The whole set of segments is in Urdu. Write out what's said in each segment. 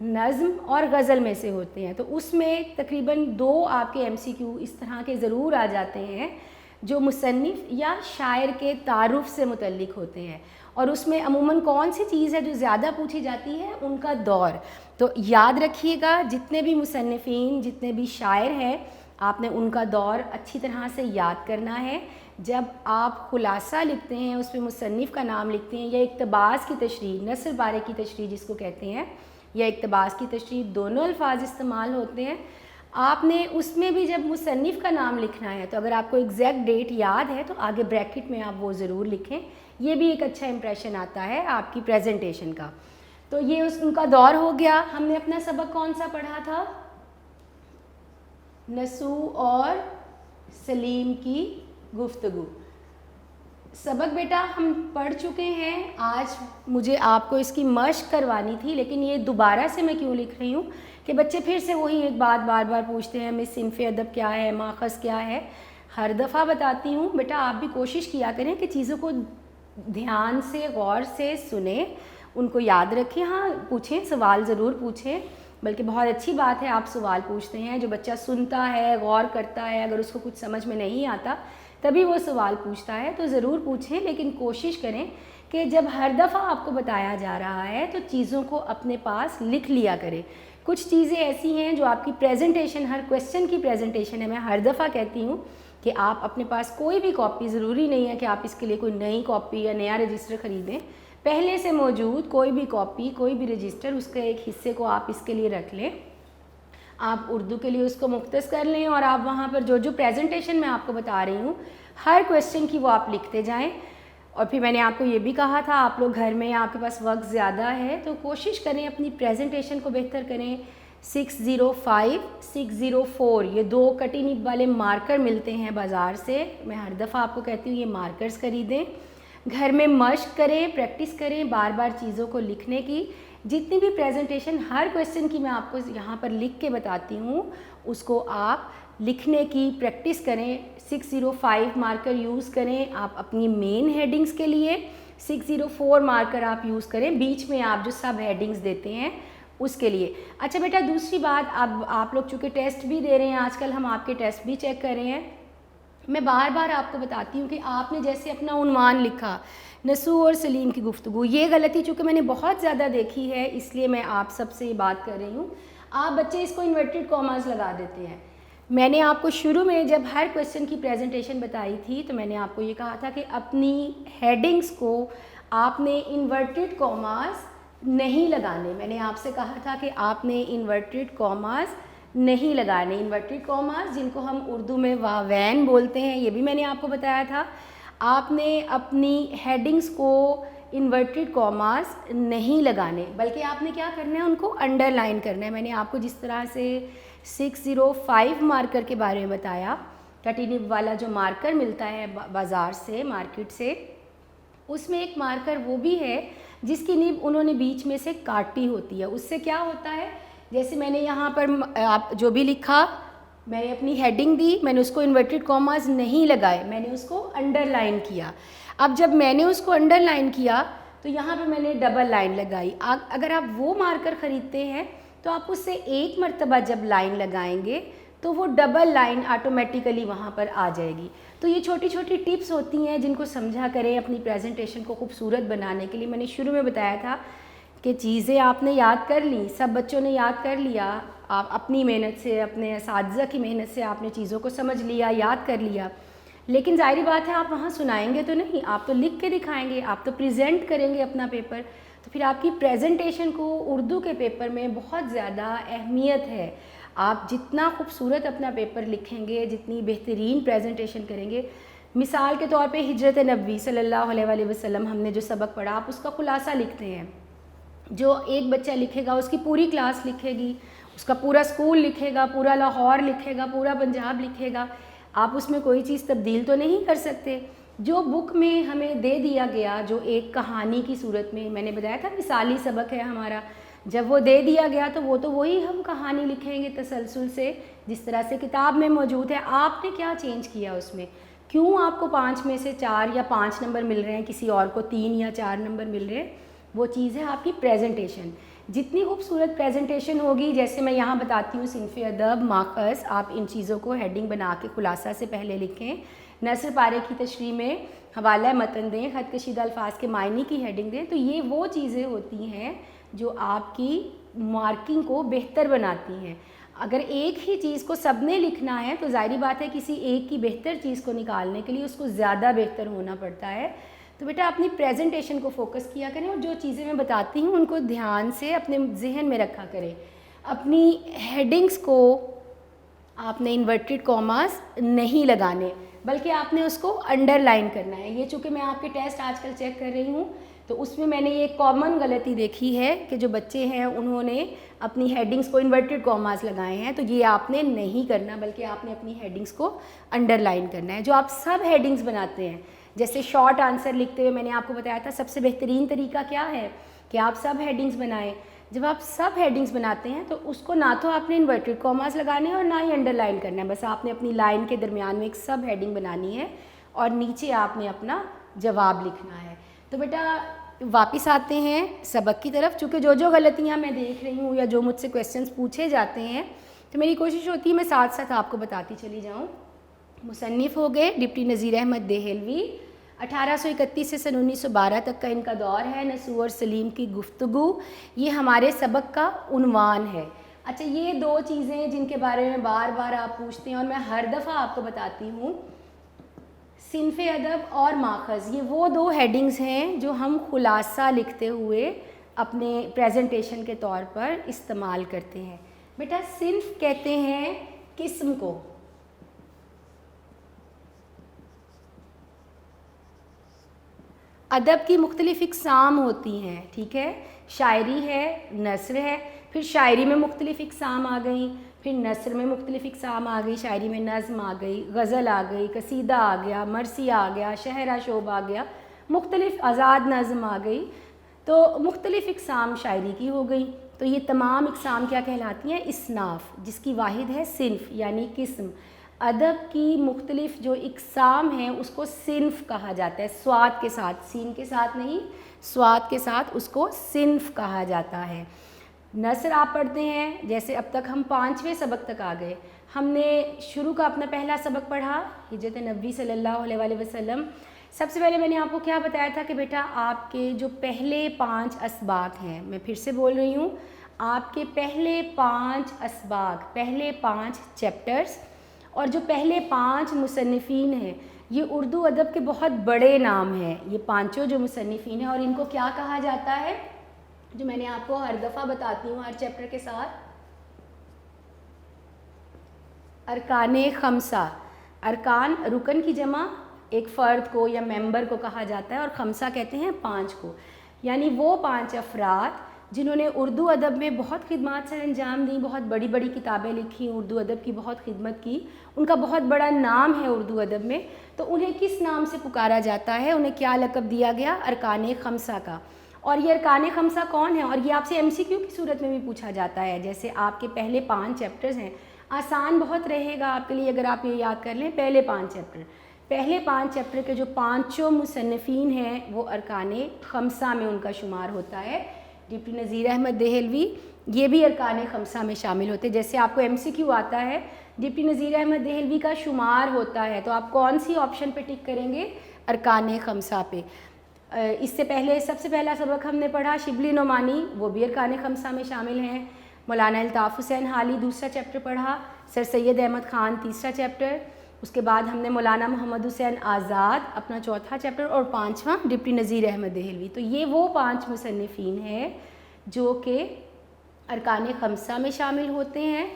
نظم اور غزل میں سے ہوتے ہیں. تو اس میں تقریباً 2 آپ کے MCQ اس طرح کے ضرور آ جاتے ہیں جو مصنف یا شاعر کے تعارف سے متعلق ہوتے ہیں, اور اس میں عموماً کون سی چیز ہے جو زیادہ پوچھی جاتی ہے, ان کا دور. تو یاد رکھیے گا جتنے بھی مصنفین, جتنے بھی شاعر ہیں, آپ نے ان کا دور اچھی طرح سے یاد کرنا ہے. جب آپ خلاصہ لکھتے ہیں, اس پہ مصنف کا نام لکھتے ہیں, یا اقتباس کی تشریح, نثر بارے کی تشریح جس کو کہتے ہیں, یا اقتباس کی تشریح, دونوں الفاظ استعمال ہوتے ہیں. آپ نے اس میں بھی جب مصنف کا نام لکھنا ہے تو اگر آپ کو ایگزیکٹ ڈیٹ یاد ہے تو آگے بریکٹ میں آپ وہ ضرور لکھیں. یہ بھی ایک اچھا امپریشن آتا ہے آپ کی پریزنٹیشن کا. تو یہ ان کا دور ہو گیا. ہم نے اپنا سبق کون سا پڑھا تھا؟ نسو اور سلیم کی گفتگو. سبق بیٹا ہم پڑھ چکے ہیں. آج مجھے آپ کو اس کی مشق کروانی تھی, لیکن یہ دوبارہ سے میں کیوں لکھ رہی ہوں کہ بچے پھر سے وہی ایک بات بار بار پوچھتے ہیں, مس صنف ادب کیا ہے, ماخذ کیا ہے. ہر دفعہ بتاتی ہوں بیٹا آپ بھی کوشش کیا کریں کہ چیزوں کو دھیان سے, غور سے سنیں, ان کو یاد رکھیں. ہاں پوچھیں, سوال ضرور پوچھیں, بلکہ بہت اچھی بات ہے آپ سوال پوچھتے ہیں. جو بچہ سنتا ہے, غور کرتا ہے, اگر اس کو کچھ سمجھ میں نہیں آتا تبھی وہ سوال پوچھتا ہے, تو ضرور پوچھیں, لیکن کوشش کریں کہ جب ہر دفعہ آپ کو بتایا جا رہا ہے تو چیزوں کو اپنے پاس لکھ لیا کریں. کچھ چیزیں ایسی ہیں جو آپ کی پریزنٹیشن, ہر کویسچن کی پریزنٹیشن ہے, میں ہر دفعہ کہتی ہوں کہ آپ اپنے پاس کوئی بھی کاپی, ضروری نہیں ہے کہ آپ اس کے لیے کوئی نئی کاپی یا نیا رجسٹر خریدیں, پہلے سے موجود کوئی بھی کاپی, کوئی بھی رجسٹر, اس کے ایک حصے کو آپ اس کے لیے رکھ لیں. آپ اردو کے لیے اس کو مختص کر لیں, اور آپ وہاں پر جو جو پریزنٹیشن میں آپ کو بتا رہی ہوں ہر کویسچن کی وہ آپ لکھتے جائیں. اور پھر میں نے آپ کو یہ بھی کہا تھا آپ لوگ گھر میں, آپ کے پاس وقت زیادہ ہے تو کوشش کریں اپنی پریزنٹیشن کو بہتر کریں. 605, 604 یہ 2 کٹی نب والے مارکر ملتے ہیں بازار سے. میں ہر دفعہ آپ کو کہتی ہوں یہ مارکرز خریدیں. گھر میں مشق کریں, پریکٹس کریں بار بار چیزوں کو لکھنے کی. جتنی بھی پریزنٹیشن ہر کویسچن کی میں آپ کو یہاں پر لکھ کے بتاتی ہوں, اس کو آپ لکھنے کی پریکٹس کریں. 605 مارکر یوز کریں آپ اپنی مین ہیڈنگز کے لیے, 604 مارکر آپ یوز کریں بیچ میں آپ جو سب ہیڈنگز دیتے ہیں اس کے لیے. اچھا بیٹا دوسری بات, اب آپ لوگ چونکہ ٹیسٹ بھی دے رہے ہیں آج کل, ہم آپ کے ٹیسٹ بھی چیک کر رہے ہیں. میں بار بار آپ کو بتاتی ہوں کہ آپ نے جیسے اپنا عنوان لکھا نسو اور سلیم کی گفتگو, یہ غلطی چونکہ میں نے بہت زیادہ دیکھی ہے اس لیے میں آپ سب سے یہ بات کر رہی ہوں. آپ بچے اس کو انورٹڈ کاماز لگا دیتے ہیں. میں نے آپ کو شروع میں جب ہر کویسچن کی پریزنٹیشن بتائی تھی تو میں نے آپ کو یہ کہا تھا کہ اپنی ہیڈنگز کو آپ نے انورٹڈ کاماز نہیں لگانے. میں نے آپ سے کہا تھا کہ آپ نے انورٹڈ کاماز نہیں لگانے. انورٹڈ کاماز جن کو ہم اردو میں واوین بولتے ہیں, یہ بھی میں نے آپ کو بتایا تھا. آپ نے اپنی ہیڈنگز کو انورٹڈ کاماز نہیں لگانے, بلکہ آپ نے کیا کرنا ہے, ان کو انڈر لائن کرنا ہے. میں نے آپ کو جس طرح سے 605 مارکر کے بارے میں بتایا, کٹی نب والا جو مارکر ملتا ہے بازار سے, مارکیٹ سے, اس میں ایک مارکر وہ بھی ہے جس کی نب انہوں نے بیچ میں سے کاٹی ہوتی ہے. اس سے کیا ہوتا ہے, جیسے میں نے یہاں پر آپ جو بھی لکھا, میں نے اپنی ہیڈنگ دی, میں نے اس کو انورٹڈ کاماز نہیں لگائے, میں نے اس کو انڈر لائن کیا. اب جب میں نے اس کو انڈر لائن کیا تو یہاں پہ میں نے ڈبل لائن لگائی. اگر آپ وہ مارکر خریدتے ہیں تو آپ اس سے ایک مرتبہ جب لائن لگائیں گے تو وہ ڈبل لائن آٹومیٹیکلی وہاں پر آ جائے گی. تو یہ چھوٹی چھوٹی ٹپس ہوتی ہیں جن کو سمجھا کریں اپنی پریزنٹیشن کو خوبصورت بنانے کے لیے. میں نے شروع میں بتایا تھا کہ چیزیں آپ نے یاد کر لیں, سب بچوں نے یاد کر لیا, آپ اپنی محنت سے, اپنے اساتذہ کی محنت سے آپ نے چیزوں کو سمجھ لیا, یاد کر لیا, لیکن ظاہری بات ہے آپ وہاں سنائیں گے تو نہیں, آپ تو لکھ کے دکھائیں گے, آپ تو پریزنٹ کریں گے اپنا پیپر. تو پھر آپ کی پریزنٹیشن کو اردو کے پیپر میں بہت زیادہ اہمیت ہے. آپ جتنا خوبصورت اپنا پیپر لکھیں گے, جتنی بہترین پریزنٹیشن کریں گے. مثال کے طور پہ ہجرت نبوی صلی اللہ علیہ وآلہ وسلم ہم نے جو سبق پڑھا, آپ اس کا خلاصہ لکھتے ہیں. جو ایک بچہ لکھے گا اس کی پوری کلاس لکھے گی, اس کا پورا اسکول لکھے گا, پورا لاہور لکھے گا, پورا پنجاب لکھے گا. آپ اس میں کوئی چیز تبدیل تو نہیں کر سکتے. جو بک میں ہمیں دے دیا گیا, جو ایک کہانی کی صورت میں, میں نے بتایا تھا مثالی سبق ہے ہمارا, جب وہ دے دیا گیا تو وہ تو وہی ہم کہانی لکھیں گے تسلسل سے جس طرح سے کتاب میں موجود ہے. آپ نے کیا چینج کیا اس میں, کیوں آپ کو 5 میں سے 4 یا 5 نمبر مل رہے ہیں, کسی اور کو 3 یا 4 نمبر مل رہے ہیں, وہ چیز ہے آپ کی پریزنٹیشن. جتنی خوبصورت پریزنٹیشن ہوگی، جیسے میں یہاں بتاتی ہوں صنف ادب ماخذ، آپ ان چیزوں کو ہیڈنگ بنا کے خلاصہ سے پہلے لکھیں، نثر پارے کی تشریح میں حوالہ متن دیں، خط کشیدہ الفاظ کے معنی کی ہیڈنگ دیں، تو یہ وہ چیزیں ہوتی ہیں جو آپ کی مارکنگ کو بہتر بناتی ہیں۔ اگر ایک ہی چیز کو سب نے لکھنا ہے تو ظاہری بات ہے کسی ایک کی بہتر چیز کو نکالنے کے لیے اس کو زیادہ بہتر ہونا پڑتا ہے۔ تو بیٹا اپنی پریزنٹیشن کو فوکس کیا کریں اور جو چیزیں میں بتاتی ہوں ان کو دھیان سے اپنے ذہن میں رکھا کریں۔ اپنی ہیڈنگز کو آپ نے انورٹڈ کاماز نہیں لگانے، بلکہ آپ نے اس کو انڈر لائن کرنا ہے۔ یہ چونکہ میں آپ کے ٹیسٹ آج کل چیک کر رہی ہوں تو اس میں نے یہ کامن غلطی دیکھی ہے کہ جو بچے ہیں انہوں نے اپنی ہیڈنگز کو انورٹڈ کاماز لگائے ہیں، تو یہ آپ نے نہیں کرنا، بلکہ آپ نے اپنی ہیڈنگز کو انڈر لائن کرنا ہے۔ جو آپ سب ہیڈنگز بناتے ہیں، جیسے شارٹ آنسر لکھتے ہوئے میں نے آپ کو بتایا تھا سب سے بہترین طریقہ کیا ہے کہ آپ سب ہیڈنگز بنائیں۔ جب آپ سب ہیڈنگز بناتے ہیں تو اس کو نہ تو آپ نے انورٹڈ کاماز لگانے ہیں اور نہ ہی انڈر لائن کرنا ہے، بس آپ نے اپنی لائن کے درمیان میں ایک سب ہیڈنگ بنانی ہے اور نیچے آپ نے اپنا جواب لکھنا ہے۔ تو بیٹا واپس آتے ہیں سبق کی طرف، چونکہ جو غلطیاں میں دیکھ رہی ہوں یا جو مجھ سے کویسچنس پوچھے جاتے ہیں تو میری کوشش ہوتی ہے میں ساتھ ساتھ آپ کو بتاتی چلی جاؤں۔ مصنف ہو گئے ڈپٹی نذیر احمد دہلوی، 1831 سے سن 1912 تک کا ان کا دور ہے۔ نسرور اور سلیم کی گفتگو، یہ ہمارے سبق کا عنوان ہے۔ اچھا، یہ دو چیزیں جن کے بارے میں بار بار آپ پوچھتے ہیں اور میں ہر دفعہ آپ کو بتاتی ہوں، صنف ادب اور ماخذ، یہ وہ دو ہیڈنگز ہیں جو ہم خلاصہ لکھتے ہوئے اپنے پریزنٹیشن کے طور پر استعمال کرتے ہیں۔ بیٹا صنف کہتے ہیں قسم کو، ادب کی مختلف اقسام ہوتی ہیں، ٹھیک ہے، شاعری ہے، نثر ہے، پھر شاعری میں مختلف اقسام آ گئیں، پھر نثر میں مختلف اقسام آ گئی، شاعری میں نظم آ گئی، غزل آ گئی، قصیدہ آ گیا، مرثیہ آ گیا، شعرا شعب آ گیا، مختلف آزاد نظم آ گئی، تو مختلف اقسام شاعری کی ہو گئی۔ تو یہ تمام اقسام کیا کہلاتی ہیں؟ اصناف، جس کی واحد ہے صنف یعنی قسم۔ ادب کی مختلف جو اقسام ہیں اس کو صنف کہا جاتا ہے، صاد کے ساتھ، سین کے ساتھ نہیں، صاد کے ساتھ اس کو صنف کہا جاتا ہے۔ نثر آپ پڑھتے ہیں، جیسے اب تک ہم 5ویں سبق تک آ گئے، ہم نے شروع کا اپنا پہلا سبق پڑھا ہجرت نبی صلی اللہ علیہ وآلہ وسلم۔ سب سے پہلے میں نے آپ کو کیا بتایا تھا کہ بیٹا آپ کے جو پہلے 5 اسباق ہیں، میں پھر سے بول رہی ہوں، آپ کے پہلے 5 اسباق، پہلے 5 چیپٹرز اور جو پہلے 5 مصنفین ہیں، یہ اردو ادب کے بہت بڑے نام ہیں، یہ پانچوں جو مصنفین ہیں، اور ان کو کیا کہا جاتا ہے، جو میں نے آپ کو ہر دفعہ بتاتی ہوں ہر چیپٹر کے ساتھ، ارکان خمسہ۔ ارکان رکن کی جمع ایک فرد کو یا ممبر کو کہا جاتا ہے، اور خمسہ کہتے ہیں 5 کو، یعنی وہ 5 افراد جنہوں نے اردو ادب میں بہت خدمات سر انجام دیں، بہت بڑی بڑی کتابیں لکھی، اردو ادب کی بہت خدمت کی، ان کا بہت بڑا نام ہے اردو ادب میں، تو انہیں کس نام سے پکارا جاتا ہے، انہیں کیا لقب دیا گیا؟ ارکان خمسہ کا۔ اور یہ ارکان خمسہ کون ہیں؟ اور یہ آپ سے MCQ کی صورت میں بھی پوچھا جاتا ہے، جیسے آپ کے پہلے 5 چیپٹرز ہیں، آسان بہت رہے گا آپ کے لیے اگر آپ یہ یاد کر لیں، پہلے 5 چیپٹر، پہلے 5 چیپٹر کے جو 5 مصنفین ہیں وہ ارکان خمسہ میں ان کا شمار ہوتا ہے۔ ڈپٹی نذیر احمد دہلوی یہ بھی ارکان خمسہ میں شامل ہوتے ہیں۔ جیسے آپ کو MCQ آتا ہے ڈپٹی نذیر احمد دہلوی کا شمار ہوتا ہے، تو آپ کون سی آپشن پہ ٹک کریں گے؟ ارکان خمسہ پہ۔ اس سے پہلے سب سے پہلا سبق ہم نے پڑھا شبلی نعمانی، وہ بھی ارکان خمسہ میں شامل ہیں۔ مولانا الطاف حسین حالی دوسرا چیپٹر پڑھا، سر سید احمد خان تیسرا چیپٹر، اس کے بعد ہم نے مولانا محمد حسین آزاد اپنا چوتھا چیپٹر، اور 5واں ڈپٹی نذیر احمد دہلوی۔ تو یہ وہ 5 مصنفین ہیں جو کہ ارکان خمسہ میں شامل ہوتے ہیں۔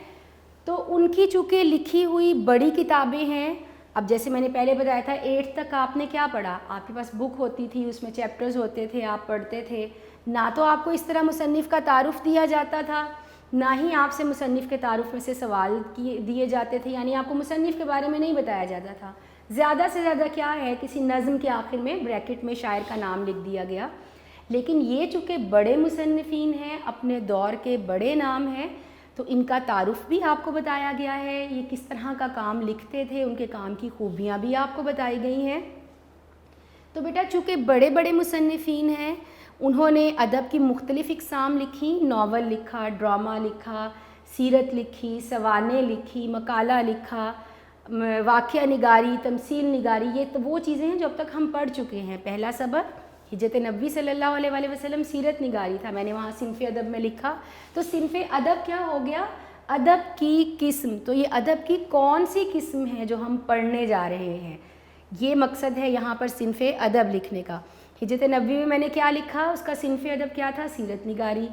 تو ان کی چونکہ لکھی ہوئی بڑی کتابیں ہیں، اب جیسے میں نے پہلے بتایا تھا 8 تک آپ نے کیا پڑھا، آپ کے پاس بک ہوتی تھی، اس میں چیپٹرز ہوتے تھے، آپ پڑھتے تھے، نہ تو آپ کو اس طرح مصنف کا تعارف دیا جاتا تھا، نہ ہی آپ سے مصنف کے تعارف میں سے سوال دیے جاتے تھے، یعنی آپ کو مصنف کے بارے میں نہیں بتایا جاتا تھا۔ زیادہ سے زیادہ کیا ہے، کسی نظم کے آخر میں بریکٹ میں شاعر کا نام لکھ دیا گیا۔ لیکن یہ چونکہ بڑے مصنفین ہیں، اپنے دور کے بڑے نام ہیں، تو ان کا تعارف بھی آپ کو بتایا گیا ہے، یہ کس طرح کا کام لکھتے تھے، ان کے کام کی خوبیاں بھی آپ کو بتائی گئی ہیں۔ تو بیٹا چونکہ بڑے بڑے مصنفین ہیں، انہوں نے ادب کی مختلف اقسام لکھی، ناول لکھا، ڈرامہ لکھا، سیرت لکھی، سوانح لکھی، مقالہ لکھا، واقعہ نگاری، تمثیل نگاری. یہ تو وہ چیزیں ہیں جو اب تک ہم پڑھ چکے ہیں. پہلا سبق ہجرت نبوی صلی اللہ علیہ وآلہ وسلم سیرت نگاری تھا، میں نے وہاں صنف ادب میں لکھا. تو صنف ادب کیا ہو گیا؟ ادب کی قسم. تو یہ ادب کی کون سی قسم ہے جو ہم پڑھنے جا رہے ہیں، یہ مقصد ہے یہاں پر صنف ادب لکھنے کا. ہجرت نبوی میں نے کیا لکھا، اس کا صنف ادب کیا تھا؟ سیرت نگاری.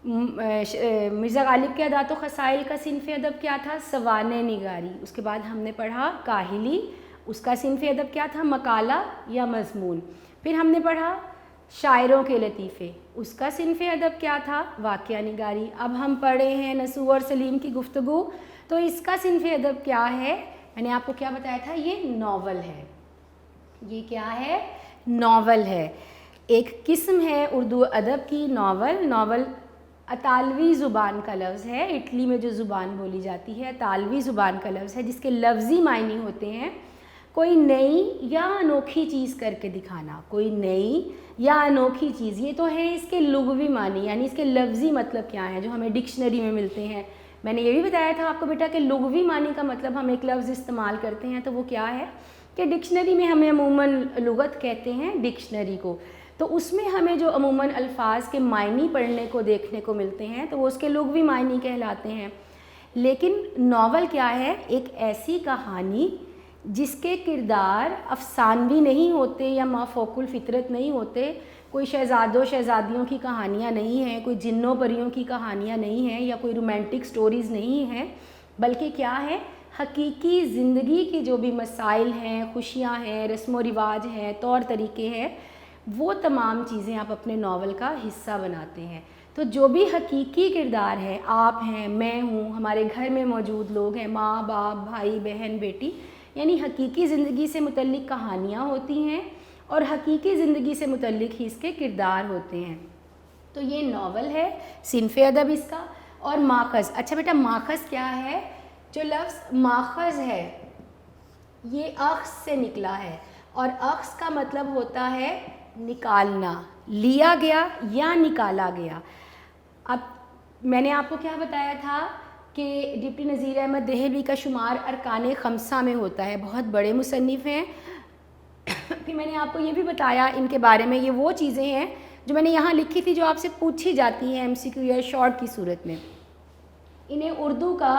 مرزا غالب کے عادات و خصائل کا صنف ادب کیا تھا؟ سوانح نگاری. اس کے بعد ہم نے پڑھا کاہلی، اس کا صنف ادب کیا تھا؟ مقالہ یا مضمون. پھر ہم نے پڑھا شاعروں کے لطیفے، اس کا صنف ادب کیا تھا؟ واقعہ نگاری. اب ہم پڑھے ہیں نصوح اور سلیم کی گفتگو، تو اس کا صنف ادب کیا ہے؟ میں نے آپ کو کیا بتایا تھا؟ یہ ناول ہے. یہ کیا ہے؟ ناول ہے. ایک قسم ہے اردو ادب کی ناول. ناول اطالوی زبان کا لفظ ہے، اٹلی میں جو زبان بولی جاتی ہے اطالوی زبان کا لفظ ہے، جس کے لفظی معنی ہوتے ہیں کوئی نئی یا انوکھی چیز کر کے دکھانا. کوئی نئی یا انوکھی چیز، یہ تو ہے اس کے لغوی معنی، یعنی اس کے لفظی مطلب کیا ہیں جو ہمیں ڈکشنری میں ملتے ہیں. میں نے یہ بھی بتایا تھا آپ کو بیٹا کہ لغوی معنی کا مطلب ہم ایک لفظ استعمال کرتے ہیں تو وہ کیا ہے کہ ڈکشنری میں ہمیں عموماً لغت کہتے ہیں ڈکشنری کو. تو اس میں ہمیں جو عموماً الفاظ کے معنی پڑھنے کو دیکھنے کو ملتے ہیں تو وہ اس کے لغوی معنی کہلاتے ہیں. لیکن ناول کیا ہے؟ ایک ایسی کہانی جس کے کردار افسانوی نہیں ہوتے یا مافوق الفطرت نہیں ہوتے. کوئی شہزادوں شہزادیوں کی کہانیاں نہیں ہیں، کوئی جنوں پریوں کی کہانیاں نہیں ہیں، یا کوئی رومانٹک سٹوریز نہیں ہیں، بلکہ کیا ہے؟ حقیقی زندگی کی جو بھی مسائل ہیں، خوشیاں ہیں، رسم و رواج ہیں، طور طریقے ہیں، وہ تمام چیزیں آپ اپنے ناول کا حصہ بناتے ہیں. تو جو بھی حقیقی کردار ہے، آپ ہیں، میں ہوں، ہمارے گھر میں موجود لوگ ہیں، ماں باپ بھائی بہن بیٹی، یعنی حقیقی زندگی سے متعلق کہانیاں ہوتی ہیں اور حقیقی زندگی سے متعلق ہی اس کے کردار ہوتے ہیں. تو یہ ناول ہے، صنف ادب اس کا. اور ماخذ، اچھا بیٹا ماخذ کیا ہے؟ جو لفظ ماخذ ہے یہ اخذ سے نکلا ہے، اور اخذ کا مطلب ہوتا ہے نکالنا، لیا گیا یا نکالا گیا. اب میں نے آپ کو کیا بتایا تھا کہ ڈپٹی نذیر احمد دہلوی کا شمار ارکان خمسہ میں ہوتا ہے، بہت بڑے مصنف ہیں. پھر میں نے آپ کو یہ بھی بتایا ان کے بارے میں، یہ وہ چیزیں ہیں جو میں نے یہاں لکھی تھی جو آپ سے پوچھی جاتی ہیں MCQ یا شارٹ کی صورت میں. انہیں اردو کا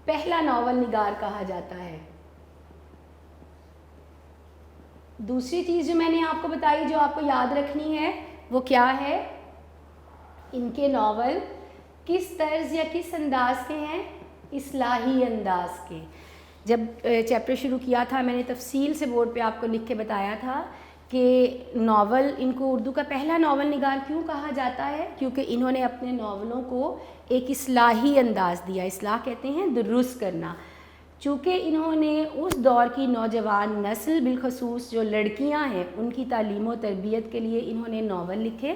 پہلا ناول نگار کہا جاتا ہے. دوسری چیز جو میں نے آپ کو بتائی جو آپ کو یاد رکھنی ہے وہ کیا ہے؟ ان کے ناول کس طرز یا کس انداز کے ہیں؟ اصلاحی انداز کے. جب چیپٹر شروع کیا تھا میں نے تفصیل سے بورڈ پہ آپ کو لکھ کے بتایا تھا کہ ناول ان کو اردو کا پہلا ناول نگار کیوں کہا جاتا ہے، کیونکہ انہوں نے اپنے ناولوں کو ایک اصلاحی انداز دیا. اصلاح کہتے ہیں درست کرنا. چونکہ انہوں نے اس دور کی نوجوان نسل بالخصوص جو لڑکیاں ہیں ان کی تعلیم و تربیت کے لیے انہوں نے ناول لکھے.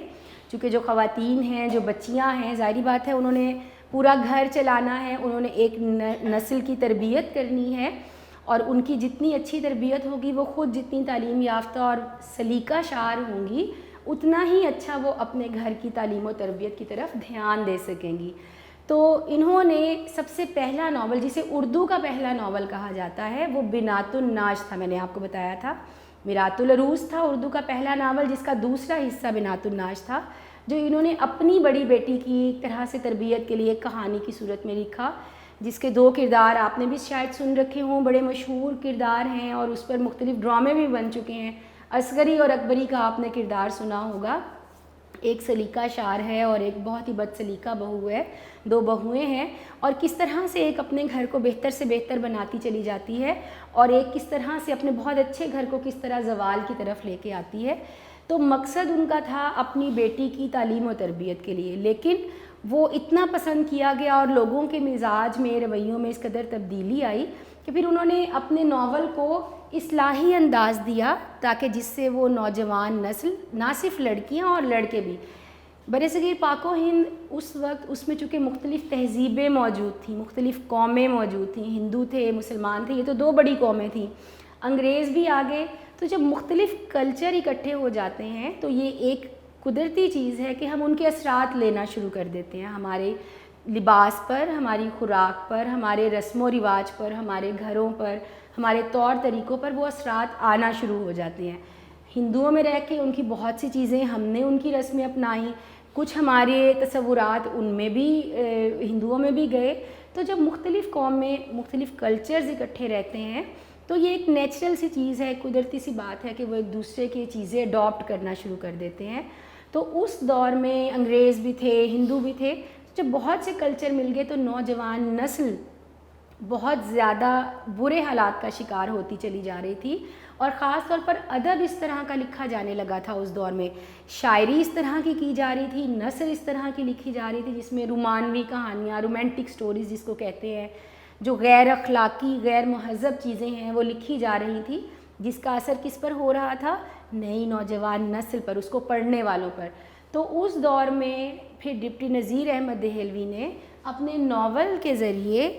چونکہ جو خواتین ہیں، جو بچیاں ہیں، ظاہری بات ہے انہوں نے پورا گھر چلانا ہے، انہوں نے ایک نسل کی تربیت کرنی ہے، اور ان کی جتنی اچھی تربیت ہوگی وہ خود جتنی تعلیم یافتہ اور سلیقہ شعر ہوں گی اتنا ہی اچھا وہ اپنے گھر کی تعلیم و تربیت کی طرف دھیان دے سکیں گی. تو انہوں نے سب سے پہلا ناول جسے اردو کا پہلا ناول کہا جاتا ہے وہ بنات الناج تھا. میں نے آپ کو بتایا تھا میرات العروس تھا اردو کا پہلا ناول، جس کا دوسرا حصہ بنات الناج تھا، جو انہوں نے اپنی بڑی بیٹی کی ایک طرح سے تربیت کے لیے ایک کہانی کی صورت میں لکھا، جس کے 2 کردار آپ نے بھی شاید سن رکھے ہوں، بڑے مشہور کردار ہیں اور اس پر مختلف ڈرامے بھی بن چکے ہیں. اصغری اور اکبری کا آپ نے کردار سنا ہوگا. ایک سلیقہ شعر ہے اور ایک بہت ہی بد سلیقہ بہو ہے، 2 بہویں ہیں، اور کس طرح سے ایک اپنے گھر کو بہتر سے بہتر بناتی چلی جاتی ہے اور ایک کس طرح سے اپنے بہت اچھے گھر کو کس طرح زوال کی طرف لے کے آتی ہے. تو مقصد ان کا تھا اپنی بیٹی کی تعلیم و تربیت کے لیے، لیکن وہ اتنا پسند کیا گیا اور لوگوں کے مزاج میں، رویوں میں اس قدر تبدیلی آئی کہ پھر انہوں نے اپنے ناول کو اصلاحی انداز دیا تاکہ جس سے وہ نوجوان نسل، نہ صرف لڑکیاں اور لڑکے بھی، برصغیر پاک و ہند اس وقت اس میں چونکہ مختلف تہذیبیں موجود تھیں، مختلف قومیں موجود تھیں، ہندو تھے، مسلمان تھے، یہ تو 2 بڑی قومیں تھیں، انگریز بھی آ گئے. تو جب مختلف کلچر اکٹھے ہو جاتے ہیں تو یہ ایک قدرتی چیز ہے کہ ہم ان کے اثرات لینا شروع کر دیتے ہیں، ہمارے لباس پر، ہماری خوراک پر، ہمارے رسم و رواج پر، ہمارے گھروں پر، ہمارے طور طریقوں پر وہ اثرات آنا شروع ہو جاتے ہیں۔ ہندوؤں میں رہ کے ان کی بہت سی چیزیں ہم نے ان کی رسمیں اپنائیں، کچھ ہمارے تصورات ان میں بھی ہندوؤں میں بھی گئے۔ تو جب مختلف قوم میں مختلف کلچرز اکٹھے رہتے ہیں تو یہ ایک نیچرل سی چیز ہے، قدرتی سی بات ہے کہ وہ ایک دوسرے کی چیزیں اڈاپٹ کرنا شروع کر دیتے ہیں۔ تو اس دور میں انگریز بھی تھے، ہندو بھی تھے، جب بہت سے کلچر مل گئے تو نوجوان نسل بہت زیادہ برے حالات کا شکار ہوتی چلی جا رہی تھی، اور خاص طور پر ادب اس طرح کا لکھا جانے لگا تھا اس دور میں، شاعری اس طرح کی جا رہی تھی، نثر اس طرح کی لکھی جا رہی تھی جس میں رومانوی کہانیاں، رومانٹک سٹوریز جس کو کہتے ہیں، جو غیر اخلاقی غیر مہذب چیزیں ہیں وہ لکھی جا رہی تھی، جس کا اثر کس پر ہو رہا تھا؟ نئی نوجوان نسل پر، اس کو پڑھنے والوں پر۔ تو اس دور میں پھر ڈپٹی نذیر احمد دہلوی نے اپنے ناول کے ذریعے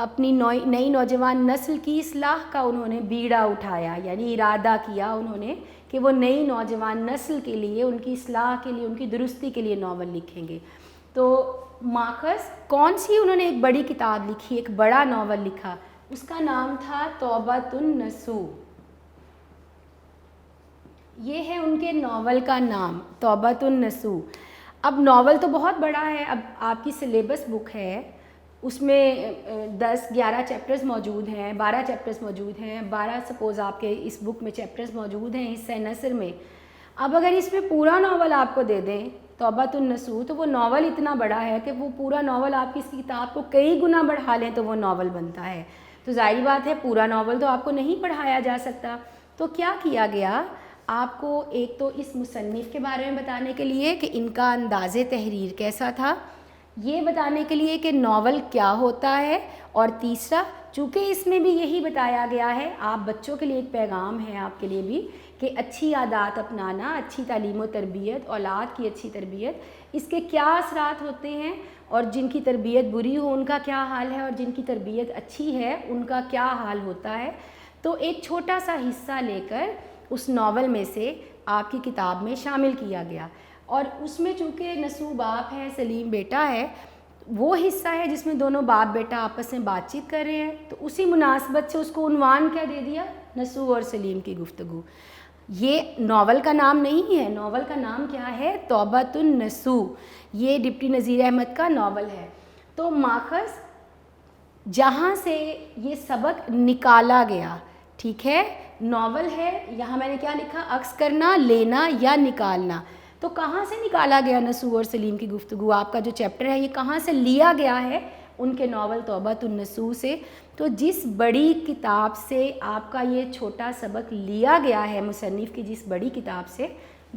اپنی نئی نوجوان نسل کی اصلاح کا انہوں نے بیڑا اٹھایا، یعنی ارادہ کیا انہوں نے کہ وہ نئی نوجوان نسل کے لیے، ان کی اصلاح کے لیے، ان کی درستی کے لیے ناول لکھیں گے۔ تو ماخذ کون سی انہوں نے ایک بڑی کتاب لکھی، ایک بڑا ناول لکھا، اس کا نام تھا توبۃ النصوح۔ یہ ہے ان کے ناول کا نام، توبۃ النصوح۔ اب ناول تو بہت بڑا ہے، اب آپ کی سلیبس بک ہے، اس میں 10-11 چیپٹرز موجود ہیں، 12 چیپٹرز موجود ہیں، 12 سپوز آپ کے اس بک میں چیپٹرز موجود ہیں حصہ نثر میں۔ اب اگر اس میں پورا ناول آپ کو دے دیں توبۃ النصوح، تو وہ ناول اتنا بڑا ہے کہ وہ پورا ناول آپ کی اس کتاب کو کئی گنا بڑھا لیں تو وہ ناول بنتا ہے۔ تو ظاہری بات ہے پورا ناول تو آپ کو نہیں پڑھایا جا سکتا۔ تو کیا کیا گیا، آپ کو ایک تو اس مصنف کے بارے میں بتانے کے لیے کہ ان کا انداز تحریر کیسا تھا، یہ بتانے کے لیے کہ ناول کیا ہوتا ہے، اور تیسرا چونکہ اس میں بھی یہی بتایا گیا ہے، آپ بچوں کے لیے ایک پیغام ہے آپ کے لیے بھی کہ اچھی عادات اپنانا، اچھی تعلیم و تربیت، اولاد کی اچھی تربیت، اس کے کیا اثرات ہوتے ہیں، اور جن کی تربیت بری ہو ان کا کیا حال ہے، اور جن کی تربیت اچھی ہے ان کا کیا حال ہوتا ہے۔ تو ایک چھوٹا سا حصہ لے کر اس ناول میں سے آپ کی کتاب میں شامل کیا گیا، اور اس میں چونکہ نصوح باپ ہے، سلیم بیٹا ہے، وہ حصہ ہے جس میں دونوں باپ بیٹا آپس میں بات چیت کر رہے ہیں، تو اسی مناسبت سے اس کو عنوان کیا دے دیا، نصوح اور سلیم کی گفتگو۔ یہ ناول کا نام نہیں ہے، ناول کا نام کیا ہے، توبۃ النصوح، یہ ڈپٹی نذیر احمد کا ناول ہے۔ تو ماخذ جہاں سے یہ سبق نکالا گیا، ٹھیک ہے، ناول ہے، یہاں میں نے کیا لکھا، عکس کرنا، لینا یا نکالنا، تو کہاں سے نکالا گیا نصوح اور سلیم کی گفتگو، آپ کا جو چیپٹر ہے یہ کہاں سے لیا گیا ہے، ان کے ناول توبۃ النصوح سے۔ تو جس بڑی کتاب سے آپ کا یہ چھوٹا سبق لیا گیا ہے، مصنف کی جس بڑی کتاب سے،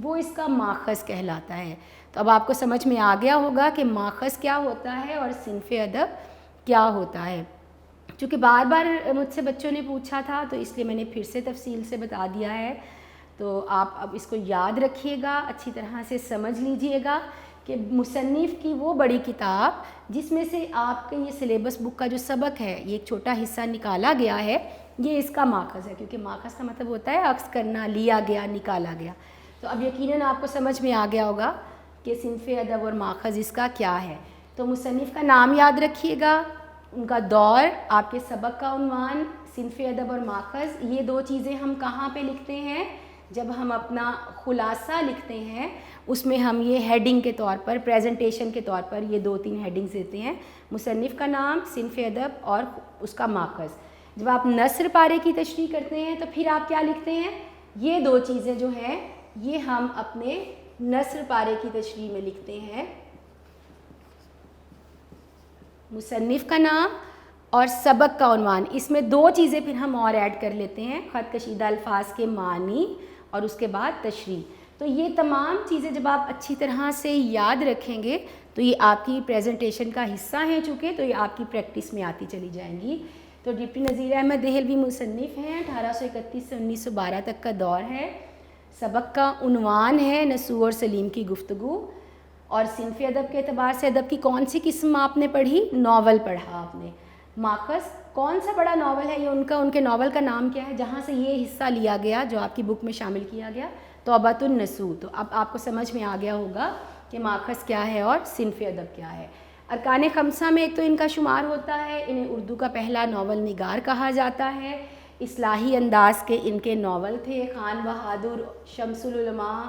وہ اس کا ماخذ کہلاتا ہے۔ تو اب آپ کو سمجھ میں آ گیا ہوگا کہ ماخذ کیا ہوتا ہے اور صنف ادب کیا ہوتا ہے۔ چونکہ بار بار مجھ سے بچوں نے پوچھا تھا تو اس لیے میں نے پھر سے تفصیل سے بتا دیا ہے، تو آپ اب اس کو یاد رکھیے گا، اچھی طرح سے سمجھ لیجئے گا کہ مصنف کی وہ بڑی کتاب جس میں سے آپ کے یہ سلیبس بک کا جو سبق ہے، یہ ایک چھوٹا حصہ نکالا گیا ہے، یہ اس کا ماخذ ہے، کیونکہ ماخذ کا مطلب ہوتا ہے عکس کرنا، لیا گیا، نکالا گیا۔ تو اب یقیناً آپ کو سمجھ میں آ گیا ہوگا کہ صنف ادب اور ماخذ اس کا کیا ہے۔ تو مصنف کا نام یاد رکھیے گا، ان کا دور، آپ کے سبق کا عنوان، صنف ادب اور ماخذ، یہ دو چیزیں ہم کہاں پہ لکھتے ہیں، جب ہم اپنا خلاصہ لکھتے ہیں اس میں ہم یہ ہیڈنگ کے طور پر، پریزنٹیشن کے طور پر یہ 2-3 ہیڈنگز دیتے ہیں، مصنف کا نام، صنف ادب اور اس کا ماخذ۔ جب آپ نثر پارے کی تشریح کرتے ہیں تو پھر آپ کیا لکھتے ہیں، یہ دو چیزیں جو ہیں یہ ہم اپنے نثر پارے کی تشریح میں لکھتے ہیں، مصنف کا نام اور سبق کا عنوان۔ اس میں دو چیزیں پھر ہم اور ایڈ کر لیتے ہیں، خط کشیدہ الفاظ کے معنی اور اس کے بعد تشریح۔ تو یہ تمام چیزیں جب آپ اچھی طرح سے یاد رکھیں گے تو یہ آپ کی پریزنٹیشن کا حصہ ہیں، چونکہ تو یہ آپ کی پریکٹس میں آتی چلی جائیں گی۔ تو ڈپٹی نذیر احمد دہلوی مصنف ہیں، 1831 سے 1912 تک کا دور ہے، سبق کا عنوان ہے نصوح اور سلیم کی گفتگو، اور صنف ادب کے اعتبار سے ادب کی کون سی قسم آپ نے پڑھی، ناول پڑھا آپ نے۔ ماخذ کون سا بڑا ناول ہے یہ ان کے ناول کا نام کیا ہے جہاں سے یہ حصہ لیا گیا جو آپ کی بک میں شامل کیا گیا، توبۃ النسو. تو اب آپ کو سمجھ میں آ گیا ہوگا کہ ماخذ کیا ہے اور صنف ادب کیا ہے. ارکان خمسہ میں ایک تو ان کا شمار ہوتا ہے. انہیں اردو کا پہلا ناول نگار کہا جاتا ہے. اصلاحی انداز کے ان کے ناول تھے. خان بہادر، شمس العلماء،